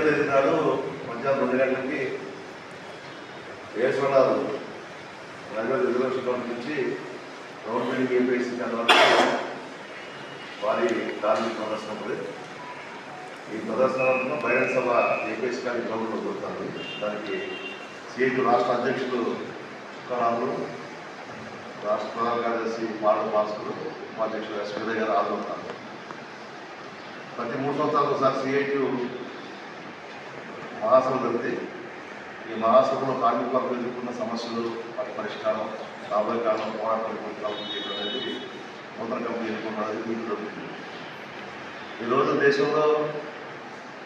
తేదీ నాడు మధ్యాహ్నం 2 గంటలకి ఏశ్వరరావు రైల్వే రిజర్వేషన్ కౌంటర్ నుంచి రోడ్ బిల్డింగ్ ఏపీఎస్సీ వరకు వారి కార్మిక ప్రదర్శన ఉంటుంది. ఈ ప్రదర్శన బహిరంగ సభ ఏపీఎస్సీ కానీ గ్రౌండ్లో జరుగుతుంది. దానికి సిఐటి రాష్ట్ర అధ్యక్షులు తుకారాములు, రాష్ట్ర ప్రధాన కార్యదర్శి పార్ల భాస్కర్, ఉపాధ్యక్షులు ఎస్పీ గారు ఆదవుతారు. ప్రతి 3 సంవత్సరాలకు ఒకసారి సిఐటి మహాసభ జరిగితే ఈ మహాసభలో కార్మిక వర్గం ఎదుర్కొన్న సమస్యలు, వాటి పరిష్కారం, రాబోయే కాలం పోరాటం చేయడం అనేది నూతన కంపెనీ ఎదుర్కొన్నది మీకు జరుగుతుంది. ఈరోజు దేశంలో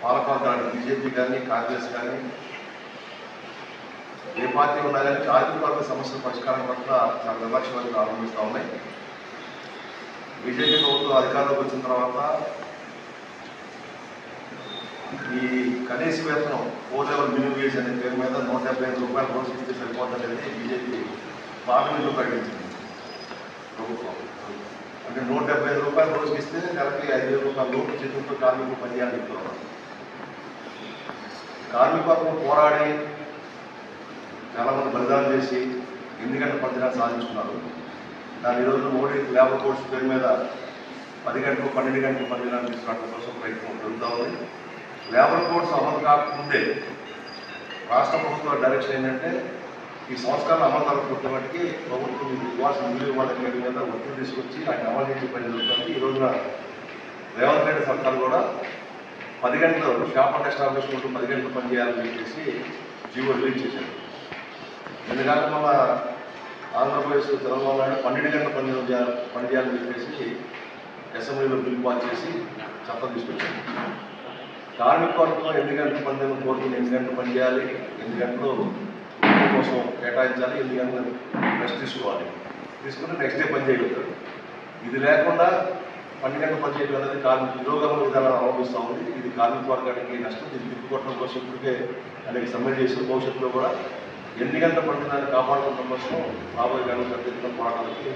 పాలకవర్గాలు బీజేపీ కానీ కాంగ్రెస్ కానీ ఏ పార్టీ ఉన్నా కానీ కార్మిక వర్గ సమస్యల పరిష్కారం పట్ల చాలా నిర్లక్ష్యంగా ఆరంభిస్తూ ఉన్నాయి. బీజేపీ ప్రభుత్వం అధికారంలోకి వచ్చిన తర్వాత ఈ కనీస వేతనం 4 లెవెల్ మినిమం వేజ్ అనే పేరు మీద 175 రూపాయలు రోజు ఇస్తే సరిపోతుందనేది బీజేపీ పార్లమెంట్లో ప్రకటించింది ప్రభుత్వం. అంటే 175 రూపాయలు రోజుకి ఇస్తే నెలకి 5,000 రూపాయల లోపు చేతులతో కార్మికులు పనిచేయాలని చెప్తున్నారు. కార్మిక వర్గం పోరాడి చాలామంది బలిదానం చేసి 8 గంటల పనిదినాలు సాధించుకున్నారు. దాని ఈరోజు మోడీ లేబర్ కోడ్స్ పేరు మీద 10 గంటలు 12 గంటలు పనిదినాలు తీసుకురావడం కోసం ప్రయత్నం జరుగుతూ ఉంది. లేబర్ కోడ్స్ అమలు కాకముందే రాష్ట్ర ప్రభుత్వ డైరెక్షన్ ఏంటంటే ఈ సంస్కరణ అమలు జరగకపోతే ప్రభుత్వం ఇవ్వాల్సిన విలువ ఇవ్వాలని మీద ఒత్తిడి తీసుకొచ్చి ఆయన అమలు చేసే పని జరుగుతుంది. ఈ రోజున రేవంత్ రెడ్డి సర్కారు కూడా 10 గంటలు షాప్ అండ్ ఎస్టాబ్లిష్మెంట్ 10 గంటలు పనిచేయాలని చెప్పేసి జీవో రిలీజ్ చేశారు. ఎందుకంటే మన ఆంధ్రప్రదేశ్ తెలంగాణ 12 గంటలు పనిచేయాలని చెప్పేసి అసెంబ్లీలో బిల్లు పాస్ చేసి చట్టం తీసుకొచ్చారు. కార్మిక వర్గం 8 గంటల పనిదినం కోరుకుని 8 గంటలు పనిచేయాలి, 8 గంటలు కోసం కేటాయించాలి, 8 గంటలు రెస్ట్ తీసుకుని నెక్స్ట్ డే పని చేయగలుగుతారు. ఇది లేకుండా 12 గంటలు పని చేయడం అనేది కార్మిక ఉద్యోగంలో విధానాన్ని అవలంబిస్తూ ఉంది. ఇది కార్మిక వర్గానికి నష్టం. దీన్ని తిప్పుకోవడం కోసం ఇప్పటికే అనేక సమ్మె చేసిన భవిష్యత్తులో కూడా 8 గంటల పనిదినాన్ని కాపాడుకోవడం కోసం రాబోయే కాలంలో పెద్ద ఎత్తున పోరాటానికి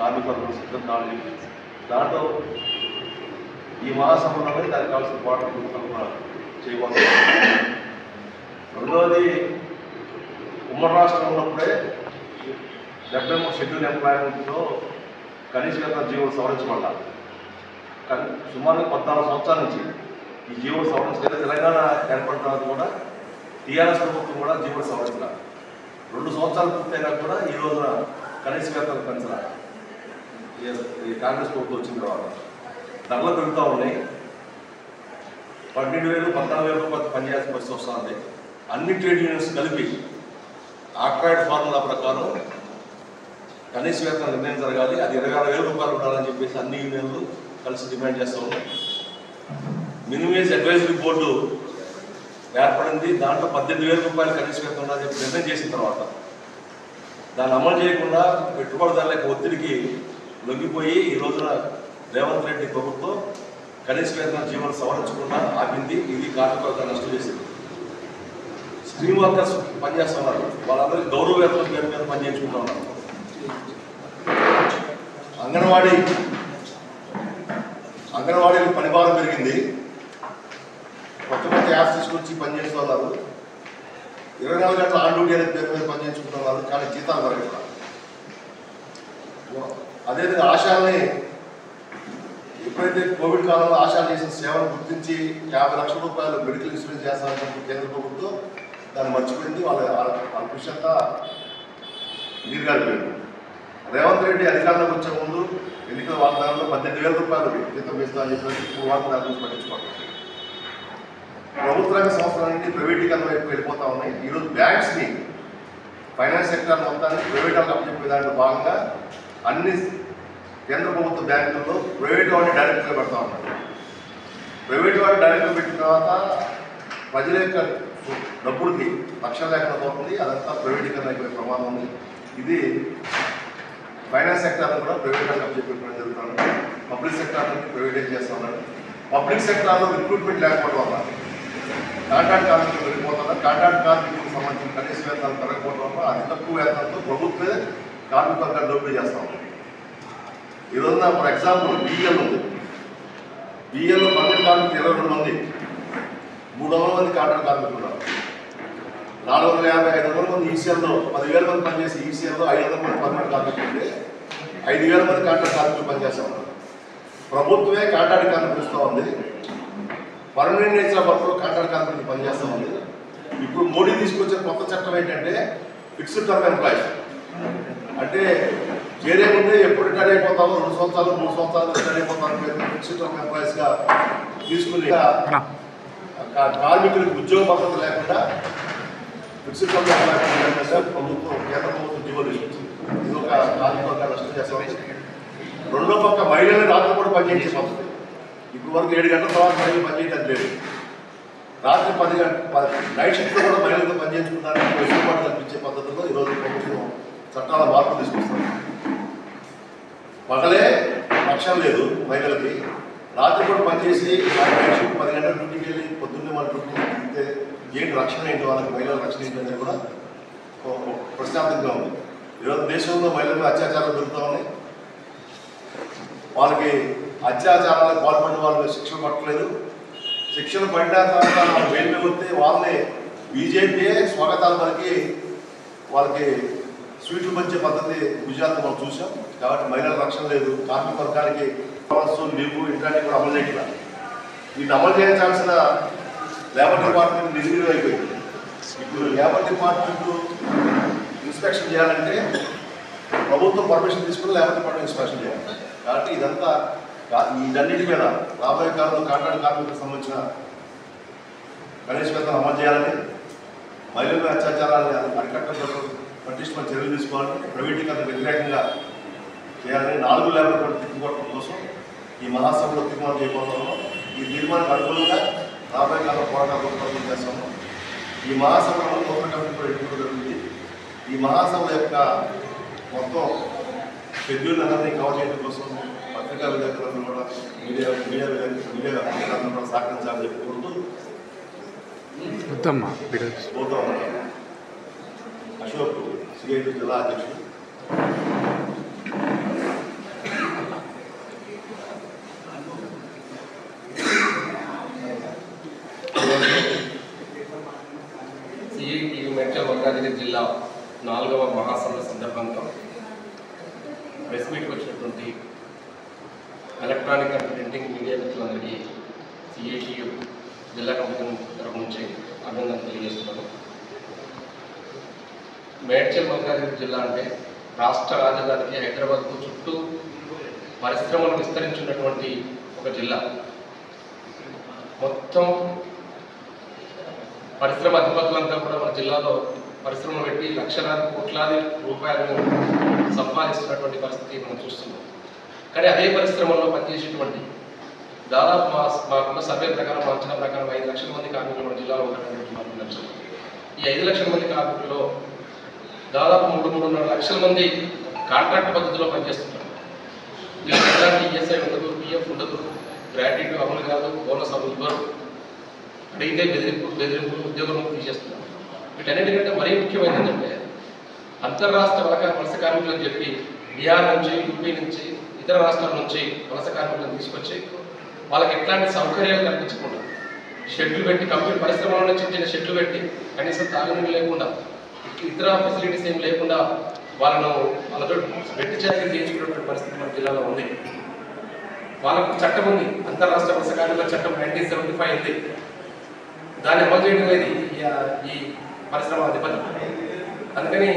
కార్మిక వర్గం సిద్ధం కావాలి. దాంట్లో ఈ మహాసభలో దానికి కావాల్సిన పోరాటం రూపకల్పన చేయబోతున్నారు. రెండవది, ఉమ్మడి రాష్ట్రం ఉన్నప్పుడే 73 షెడ్యూల్ ఎంప్లాయ్మెంట్లో కనీస వేతన జీవోలు సవరించబడాలి. కానీ సుమారు 14 సంవత్సరాల నుంచి ఈ జీవోలు సవరించలేదు. తెలంగాణ ఏర్పడిన తర్వాత కూడా టీఆర్ఎస్ ప్రభుత్వం కూడా జీవోలు సవరించాలి. 2 సంవత్సరాలు పూర్తయినా కూడా ఈ రోజున కనీస వేతనం పెంచాలి. ఈ కాంగ్రెస్ ప్రభుత్వం వచ్చిన తర్వాత ధరలు పెరుగుతూ ఉన్నాయి. 12,000 14,000 రూపాయలు పనిచేయాల్సిన పరిస్థితి వస్తుంది. అన్ని ట్రేడ్ యూనియన్స్ కలిపి ఆక్ట్రాయిడ్ ఫార్ములా ప్రకారం కనీస వేతన నిర్ణయం జరగాలి. అది 26,000 రూపాయలు ఉండాలని చెప్పేసి అన్ని యూనియన్లు కలిసి డిమాండ్ చేస్తూ ఉన్నాయి. మినిమం వేజ్ అడ్వైజరీ బోర్డు ఏర్పడింది. దాంట్లో 18,000 రూపాయలు కనీస వేతనం ఉండాలని చెప్పి నిర్ణయం చేసిన తర్వాత దాన్ని అమలు చేయకుండా పెట్టుబడిదారుల యొక్క ఒత్తిడికి లొంగిపోయి ఈ రోజున రేవంత్ రెడ్డి ప్రభుత్వం కనీస వేతన జీవనం సవరించకుండా ఆపింది. ఇది కార్మిక వర్గాన్ని నష్టం చేసింది. స్ట్రీమ్ వర్కర్స్ పనిచేస్తున్నారు. వాళ్ళందరికీ గౌరవ వేతనం పేరు మీద పనిచేయించుకుంటూ ఉన్నారు. అంగన్వాడీలకు పనిభారం పెరిగింది. కొత్త యాప్స్ తీసుకొచ్చి పనిచేస్తున్నారు. 24 గంటల ఆన్ డ్యూటీ అనే పేరు మీద పనిచేయించుకుంటున్నారు. కానీ జీతాలు పెరగట్లేదు. అదేవిధంగా ఆశాలని ఎప్పుడైతే కోవిడ్ కాలంలో ఆశాలు చేసిన సేవలు గుర్తించి 50 లక్షల రూపాయలు మెడికల్ ఇన్సూరెన్స్ చేస్తానని కేంద్ర ప్రభుత్వం దాన్ని మర్చిపోయింది. వాళ్ళ కృషి అంతా నీరుగాలిపోయింది. రేవంత్ రెడ్డి అధికారంలోకి వచ్చే ముందు ఎన్నికల వాగ్దానంలో 18,000 రూపాయలు జీతం వేస్తామని చెప్పేసి పూర్వాగ్రహాల గురించి పట్టించుకోవట్లేదు. ప్రభుత్వ రంగ సంస్థలన్నీ ప్రైవేటీకరణ వైపు వెళ్ళిపోతా ఉన్నాయి. ఈరోజు బ్యాంక్స్ని, ఫైనాన్స్ సెక్టర్ మొత్తాన్ని ప్రైవేట్ వాళ్ళకి అప్పచెప్పే దాంట్లో భాగంగా అన్ని కేంద్ర ప్రభుత్వ బ్యాంకుల్లో ప్రైవేట్ వాడిని డైరెక్ట్గా పెడతా ఉన్నారు. ప్రైవేట్ వాడిని డైరెక్ట్గా పెట్టిన తర్వాత ప్రజల యొక్క డబ్బులకి లక్షల లేకుండా పోతుంది. అదంతా ప్రైవేటీకరణ అయిపోయే ప్రమాదం ఉంది. ఇది ఫైనాన్స్ సెక్టార్ని కూడా ప్రైవేట్ వాళ్ళకి అప్పచెప్పడం జరుగుతుంది. పబ్లిక్ సెక్టార్ని ప్రైవేటైజ్ చేస్తూ ఉన్నారు. పబ్లిక్ సెక్టార్లో రిక్రూట్మెంట్ లేకపోవడం వల్ల కాంట్రాక్ట్ కార్మికులు వెళ్ళిపోతున్నారు. కాంట్రాక్ట్ కార్మికులకు సంబంధించిన కనీస వేతనాలు పెరగకపోవడం వల్ల అతి తక్కువ వేతనంతో ప్రభుత్వమే కార్మిక వర్గాన్ని దోపిడీ చేస్తూ ఉంది. ఈ రోజున ఫర్ ఎగ్జాంపుల్ బిఎల్ ఉంది. బిఎల్లో 12 కార్మికులు 22 మంది, 300 మంది కాంట్రాక్ట్ కార్మికులు ఉన్నారు. 450-500 మంది ఈసీఎల్లో 10,000 మంది పనిచేసి ఈసీఎల్లో 500 మంది పర్మనెంట్ కార్మికులు ఉంటే 5,000 మంది కాంట్రాక్ట్ కార్మికులు పనిచేస్తూ ఉన్నారు. ప్రభుత్వమే కాంట్రాక్ట్ కార్మికులు ఇస్తూ ఉంది. పర్మనెంట్ నేచర్ వర్క్లో కాంట్రాక్ట్ కార్మికులు పనిచేస్తూ ఉంది. ఇప్పుడు మోడీ తీసుకొచ్చే కొత్త చట్టం ఏంటంటే ఫిక్స్డ్ టర్మ్ ఎంప్లాయీస్. అంటే చేరే ముందే ఎప్పుడు రిటైర్ అయిపోతామో 2 సంవత్సరాలు 3 సంవత్సరాలు రిటైర్ అయిపోతామని ఫిక్స్డ్ టర్మ్ ఎంప్లాయీస్గా తీసుకుని కార్మికులకు ఉద్యోగ భద్రత లేకుండా ఫిక్స్డ్ టర్మ్ ఎంప్లాయీస్ ప్రభుత్వం కేంద్ర ప్రభుత్వం జీవో తీసుకొచ్చింది. ఇది ఒక కార్మిక వర్గాలు నష్టం చేస్తాం. రెండో పక్క మహిళలు రాత్రి కూడా పనిచేసే పద్ధతి. ఇప్పుడు వరకు 7 గంటల తర్వాత మహిళలు పనిచేయడం లేదు. రాత్రి 10 గంటల నైట్ షిఫ్ట్లో కూడా మహిళలతో పనిచేసుకుంటారని వెసులుబాటు కల్పించే పద్ధతిలో ఈరోజు ప్రభుత్వం చట్టాల మార్పు తీసుకొస్తారు. పగలే రక్షణ లేదు మహిళలకి. రాత్రి కూడా పనిచేసి నైట్ షిఫ్ట్ 10 గంటల డ్యూటీకి వెళ్ళి పొద్దున్నే మన డ్యూటీకి తిరిగితే ఏంటి రక్షణ ఏంటి, వాళ్ళకి మహిళల రక్షణ ఏంటి అనేది కూడా ప్రశ్నార్థకంగా ఉంది. ఈరోజు దేశంలో మహిళలకు అత్యాచారాలు జరుగుతూ ఉన్నాయి. వాళ్ళకి అత్యాచారాలకు పాల్పడిన వాళ్ళకి శిక్షణ పట్టలేదు. శిక్షణ పడిన తర్వాత వేలు వస్తే వాళ్ళని బీజేపీయే స్వాగతాలు మనకి వాళ్ళకి స్వీట్లు పంచే పద్ధతి గుజరాత్లో మనం చూసాం. కాబట్టి మహిళల రక్షణ లేదు. కార్మిక వర్గానికి లీవు ఇట్లాంటివి కూడా అమలు చేయట్లేదు. వీటిని అమలు చేయించాల్సిన లేబర్ డిపార్ట్మెంట్ నిర్వీర్యం అయిపోయింది. ఇప్పుడు లేబర్ డిపార్ట్మెంట్ ఇన్స్పెక్షన్ చేయాలంటే ప్రభుత్వం పర్మిషన్ తీసుకుని లేబర్ డిపార్ట్మెంట్ ఇన్స్పెక్షన్ చేయాలి. కాబట్టి ఇదంతా వీటన్నిటి మీద రాబోయే కాలంలో కాంట్రాక్ట్ కార్మికులకు సంబంధించిన కనీస వేతనం అమలు చేయాలని, మహిళల అత్యాచారాన్ని అరికట్టడం పటిష్టమైన చర్యలు తీసుకోవాలని, ప్రైవేటీకరణ వ్యతిరేకంగా చేయాలని 4 లేబర్ కోడ్ తిప్పుకోవడం కోసం ఈ మహాసభలో తీర్మానం చేయబోతున్నాము. ఈ తీర్మానానికి అనుకూలంగా రాబోయే కాలంలో పోరాటాలు చేస్తాము. ఈ మహాసభలో నూతన కమిటీ కూడా ఎన్నుకోవడం జరిగింది. ఈ మహాసభ యొక్క మొత్తం షెడ్యూల్ అందరినీ కవర్ చేయడం కోసం పత్రికా విలేకరులను కూడా మీడియా విలేకరులను కూడా సహకరించాలని చెప్పి కోరుతూ అశోక్ సిఐటి జిల్లా అధ్యక్షుడు. సిఐటియు మేడ్చల్ మల్కాజిగిరి జిల్లా 4వ మహాసభ సందర్భంగా ప్రెస్ మీట్కి వచ్చినటువంటి ఎలక్ట్రానిక్ అండ్ ప్రింటింగ్ మీడియా మిత్రులందరికీ సిఐటియు జిల్లా కమిటీ తరఫు నుంచి అభినందనలు తెలియజేస్తున్నాను. మేడ్చల్ మల్కాజిగిరి జిల్లా అంటే రాష్ట్ర రాజధానికి హైదరాబాద్కు చుట్టూ పరిశ్రమలు విస్తరించినటువంటి ఒక జిల్లా. మొత్తం పరిశ్రమ అధిపతులంతా కూడా మన జిల్లాలో పరిశ్రమలు పెట్టి లక్షలాది కోట్లాది రూపాయలను సంపాదిస్తున్నటువంటి పరిస్థితి మనం చూస్తున్నాం. కానీ అదే పరిశ్రమల్లో పనిచేసేటువంటి దాదాపు మాకున్న సర్వే ప్రకారం, మా అంచనా ప్రకారం 5 లక్షల మంది కార్మికులు మన జిల్లాలో ఉన్నటువంటి మాకు నచ్చదు. ఈ 5 లక్షల మంది కార్మికుల్లో దాదాపు 3-3.5 లక్షల మంది కాంట్రాక్ట్ పద్ధతిలో పనిచేస్తున్నారు. వీళ్ళకి ఎలాంటి ఈఎస్ఐ ఉండదు, పిఎఫ్ ఉండదు, గ్రాట్యుటీ అమలు కాదు, బోనస్ అమలు ఇవ్వరు, అడిగితే బెదిరింపులు ఉద్యోగంలో తీసేస్తున్నారు. వీటన్నిటికంటే మరీ ముఖ్యమైనది ఏంటంటే అంతర్రాష్ట్ర వలస కార్మికులు అని చెప్పి బీహార్ నుంచి, యూపీ నుంచి, ఇతర రాష్ట్రాల నుంచి వలస కార్మికులను తీసుకొచ్చి వాళ్ళకి ఎట్లాంటి సౌకర్యాలు కల్పించకుండా షెడ్యూల్ పెట్టి, కంపెనీ పరిశ్రమలో చిన్న షెడ్యూల్ పెట్టి కనీసం తాగునీరు లేకుండా, ఇతర ఫెసిలిటీస్ ఏం లేకుండా వాళ్ళతో వెట్టి చాకరీ చేయించుకున్నటువంటి పరిస్థితి మన జిల్లాలో ఉంది. వాళ్ళకు చట్టం ఉంది, అంతర్రాష్ట్ర వలస కార్మికుల చట్టం 1975 ఉంది. దాన్ని అమలు చేయడం అనేది ఈ పరిశ్రమ అధిపతి. అందుకని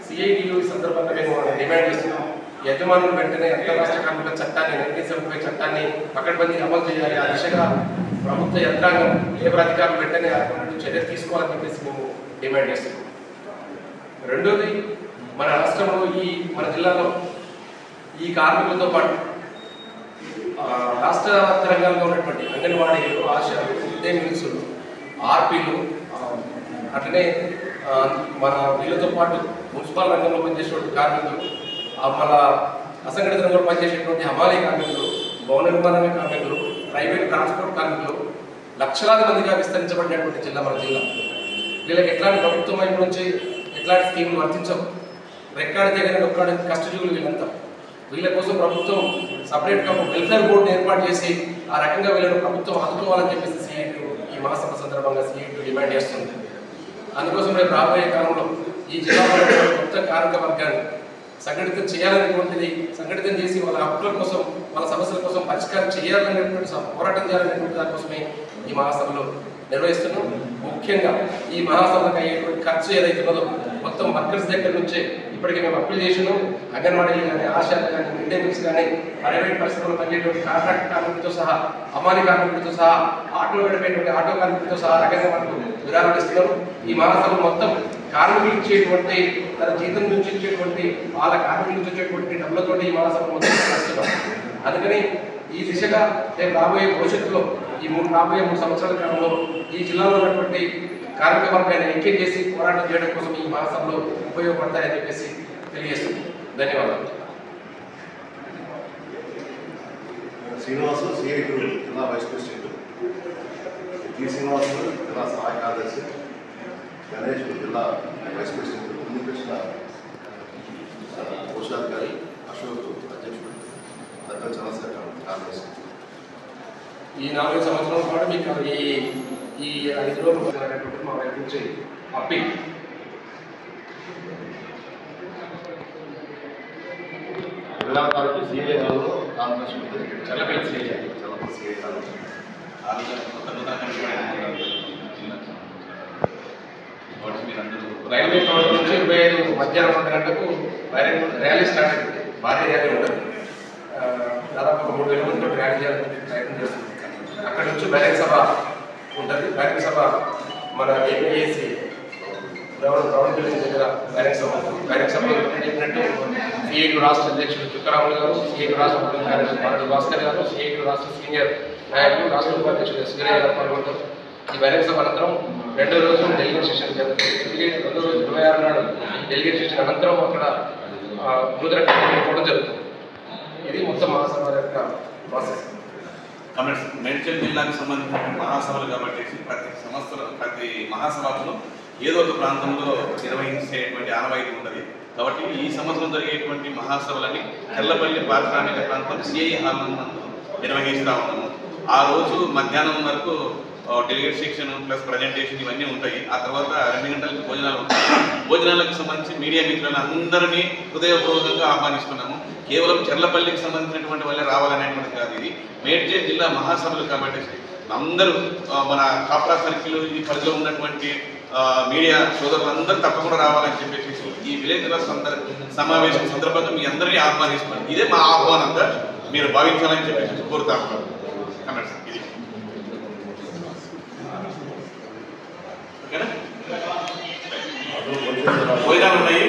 సిఐటియు ఈ సందర్భంగా మేము డిమాండ్ చేస్తున్నాం. యజమానులు వెంటనే అంతర్రాష్ట్ర కార్మికుల చట్టాన్ని 1975 చట్టాన్ని పకడ్బందీ అమలు చేయాలి. ఆ దిశగా ప్రభుత్వ యంత్రాంగం, లేబర్ అధికారులు వెంటనే చర్యలు తీసుకోవాలని చెప్పేసి మేము డిమాండ్ చేస్తున్నాం. రెండోది, మన రాష్ట్రంలో మన జిల్లాలో ఈ కార్మికులతో పాటు రాష్ట్ర రంగాల్లో ఉన్నటువంటి అంగన్వాడీలు, ఆశాలు, మిడ్ డే మీల్స్లు, ఆర్పీలు, అట్లనే మన వీళ్ళతో పాటు మున్సిపల్ రంగంలో పనిచేసేటువంటి కార్మికులు, మన అసంఘటిత రంగంలో పనిచేసేటువంటి హమాలీ కార్మికులు, భవన నిర్మాణ కార్మికులు, ప్రైవేట్ ట్రాన్స్పోర్ట్ కార్మికులు లక్షలాది మందిగా విస్తరించబడినటువంటి జిల్లా మన జిల్లా. వీళ్ళకి ఎట్లాంటి ప్రభుత్వం వైపు నుంచి ఎట్లాంటి స్కీములు వర్తించవు. రెక్కాడి దగ్గర ఒక్కడి కష్టజీవులు వీళ్ళంతా. వీళ్ళ కోసం ప్రభుత్వం సపరేట్గా వెల్ఫేర్ బోర్డుని ఏర్పాటు చేసి ఆ రకంగా వీళ్ళను ప్రభుత్వం ఆదుకోవాలని చెప్పేసి సిఐటియు ఈ మహాసభ సందర్భంగా సిఐటి డిమాండ్ చేస్తుంది. అందుకోసం రేపు రాబోయే కాలంలో ఈ జిల్లాలో మొత్తం కార్మిక వర్గాన్ని సంఘటితం చేయాలనేటువంటిది, సంఘటితం చేసి వాళ్ళ హక్కుల కోసం, వాళ్ళ సమస్యల కోసం పరిష్కారం చేయాలనేటువంటి పోరాటం చేయాలనేటువంటి దానికోసమే ఈ మహాసభలో నిర్వహిస్తున్నాం. ముఖ్యంగా ఈ మహాసభలకు అయ్యేటువంటి ఖర్చు ఏదైతే ఉన్నదో మొత్తం వర్కర్స్ దగ్గర నుంచే ఇప్పటికే మేము అప్పీల్ చేసినాం. అంగన్వాడీలు కానీ, ఆశాలు కానీ, మిడ్ డే మీల్స్ కానీ, ప్రైవేట్ పరిశ్రమలు పనిచేటువంటి కాంట్రాక్ట్ కార్మికులతో సహా, అమాని కార్మికులతో సహా, ఆటో గడిపేటువంటి ఆటో కార్మికులతో సహా రకంగా మనకు విరాళాలు ఇస్తున్నారు. ఈ మహాసభ మొత్తం కార్మికులు ఇచ్చేటువంటి తన జీతం నుంచి ఇచ్చేటువంటి వాళ్ళ కార్మికుల నుంచి వచ్చేటువంటి డబ్బులతో ఈ మహాసభ మొత్తం చేస్తున్నాం. అందుకని ఈ దిశగా రేపు రాబోయే భవిష్యత్తులో ఈ రాబోయే 3 సంవత్సరాల కాలంలో ఈ జిల్లాలో ఉన్నటువంటి కార్మిక వర్గాన్ని ఐక్యం చేసి పోరాటం చేయడం కోసం ఈ మహాసభలో ఉపయోగపడతాయని చెప్పేసి తెలియజేస్తుంది. ధన్యవాదాలు. శ్రీనివాసు సిఐటి జిల్లా వైస్ ప్రెసిడెంట్, జి శ్రీనివాసు జిల్లా సహాయ కార్యదర్శి, గణేష్ జిల్లా వైస్ ప్రెసిడెంట్, ముందుకృష్ణ కోశాధికారి, అశోక్ అధ్యక్షుడు, దగ్గర చంద్రశేఖర్ కార్యదర్శి. ఈ 4 సంవత్సరాల పాటు మీకు ఈ 5 రోజులు మా వైపు నుంచి అప్పీల్. సిఐ హాల్లో కాన్ఫరెన్స్ ఉంటుంది. Challapalli CI hall railway town నుంచి 25 మధ్యాహ్నం 1 గంటలకు ర్యాలీ స్టార్ట్ అవుతుంది. భారీ ర్యాలీ ఉంటుంది. దాదాపు 3,000 మందితో ర్యాలీ చేయాలని ప్రయత్నం చేస్తుంది. అక్కడ నుంచి బహిరంగ సభ ఉంటుంది. బహిరంగ సభ మన ఏపీఏసీ గ్రౌండ్ బిల్డింగ్ దగ్గర బహిరంగ సభ ఉంటుంది. బహిరంగ సభ చెప్పినట్టు సిఐటి రాష్ట్ర అధ్యక్షుడు చుక్కరాములు గారు, సిఐటి రాష్ట్ర ప్రధాన కార్యదర్శి మారెడ్డి భాస్కర్ గారు, సిఐటి రాష్ట్ర సీనియర్ నాయకులు, రాష్ట్ర ఉపాధ్యక్షుడు ఎస్గిరయ్య గారు పాల్గొంటారు. ఈ బహిరంగ సభ అనంతరం 2వ రోజు డెలిగేట్ సెషన్ జరుగుతుంది. 2వ రోజు 26 నాడు డెలిగేట్ సెషన్ అనంతరం అక్కడ నూతన కూడా జరుగుతుంది. ఇది మొత్తం మహాసభ యొక్క ప్రాసెస్. కమెంట్స్ మేడ్చల్ జిల్లాకు సంబంధించిన మహాసభలు కాబట్టి ప్రతి మహాసభలో ఏదో ఒక ప్రాంతంలో నిర్వహించేటువంటి ఆనవాయితీ ఉంటుంది. కాబట్టి ఈ సంవత్సరం జరిగేటువంటి మహాసభలని తెల్లపల్లి పారిశ్రామిక ప్రాంతం సిఐ హాల్ నిర్వహిస్తూ ఉన్నాము. ఆ రోజు మధ్యాహ్నం వరకు డెలిగేట్ సెక్షన్ ప్లస్ ప్రజెంటేషన్ ఇవన్నీ ఉంటాయి. ఆ తర్వాత 2 గంటలకు భోజనాలు ఉంటాయి. భోజనాలకు సంబంధించి మీడియా మిత్రులను అందరినీ హృదయపూర్వకంగా ఆహ్వానిస్తున్నాము. కేవలం చెర్లపల్లికి సంబంధించినటువంటి వాళ్ళే రావాలనేటువంటిది కాదు. ఇది మేడ్చల్ జిల్లా మహాసభలు కాబట్టి అందరూ మన కాప్రా సర్కిల్ ఈ పరిధిలో ఉన్నటువంటి మీడియా సోదరులందరూ తప్పకుండా రావాలని చెప్పేసి ఈ విలేకరుల సమావేశం సందర్భంగా మీ అందరినీ ఆహ్వానిస్తున్నాం. ఇదే మా ఆహ్వానంగా మీరు భావించాలని చెప్పేసి కోరుతాము. ఇది ఓకేనా? భోజనాలు ఉన్నాయి.